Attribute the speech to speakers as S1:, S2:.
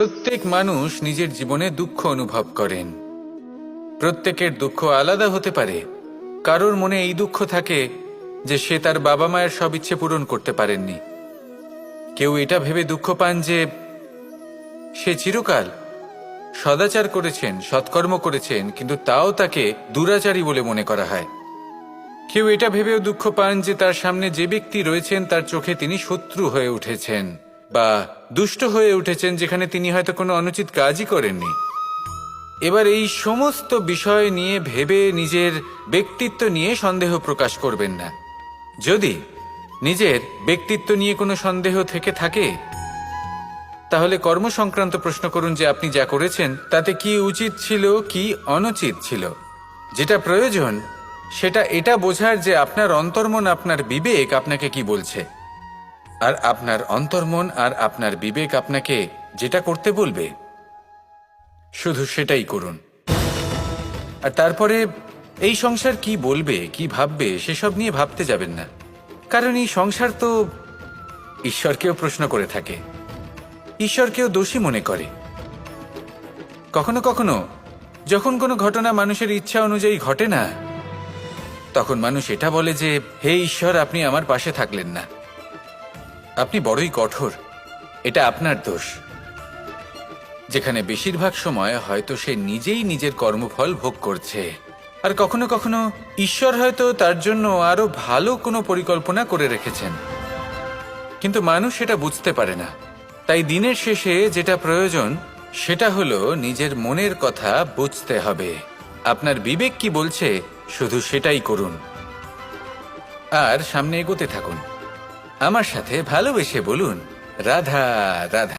S1: প্রত্যেক মানুষ নিজের জীবনে দুঃখ অনুভব করেন। প্রত্যেকের দুঃখ আলাদা হতে পারে। কারোর মনে এই দুঃখ থাকে যে সে তার বাবা মায়ের সব ইচ্ছে পূরণ করতে পারেননি। কেউ এটা ভেবে দুঃখ পান যে সে চিরকাল সদাচার করেছেন, সৎকর্ম করেছেন, কিন্তু তাও তাকে দুরাচারী বলে মনে করা হয়। কেউ এটা ভেবেও দুঃখ পান যে তার সামনে যে ব্যক্তি রয়েছেন তার চোখে তিনি শত্রু হয়ে উঠেছেন বা দুষ্ট হয়ে উঠেছেন, যেখানে তিনি হয়তো কোনো অনুচিত কাজই করেননি। এবার এই সমস্ত বিষয় নিয়ে ভেবে নিজের ব্যক্তিত্ব নিয়ে সন্দেহ প্রকাশ করবেন না। যদি নিজের ব্যক্তিত্ব নিয়ে কোনো সন্দেহ থেকে থাকে, তাহলে কর্ম সংক্রান্ত প্রশ্ন করুন যে আপনি যা করেছেন তাতে কি উচিত ছিল, কি অনুচিত ছিল। যেটা প্রয়োজন সেটা এটা বোঝার যে আপনার অন্তর্মন, আপনার বিবেক আপনাকে কি বলছে, আর আপনার অন্তর্মন আর আপনার বিবেক আপনাকে যেটা করতে বলবে শুধু সেটাই করুন। আর তারপরে এই সংসার কি বলবে, কি ভাববে সেসব নিয়ে ভাবতে যাবেন না। কারণ এই সংসার তো ঈশ্বরকেও প্রশ্ন করে থাকে, ঈশ্বরকেও দোষী মনে করে। কখনো কখনো যখন কোনো ঘটনা মানুষের ইচ্ছা অনুযায়ী ঘটে না, তখন মানুষ এটা বলে যে হে ঈশ্বর, আপনি আমার পাশে থাকলেন না, আপনি বড়ই কঠোর, এটা আপনার দোষ। যেখানে বেশিরভাগ সময় হয়তো সে নিজেই নিজের কর্মফল ভোগ করছে। আর কখনো কখনো ঈশ্বর হয়তো তার জন্য আরো ভালো কোনো পরিকল্পনা করে রেখেছেন, কিন্তু মানুষ সেটা বুঝতে পারে না। তাই দিনের শেষে যেটা প্রয়োজন সেটা হলো নিজের মনের কথা বুঝতে হবে। আপনার বিবেক কি বলছে শুধু সেটাই করুন, আর সামনে এগোতে থাকুন। আমার সাথে ভালোবেসে বলুন, রাধা রাধা।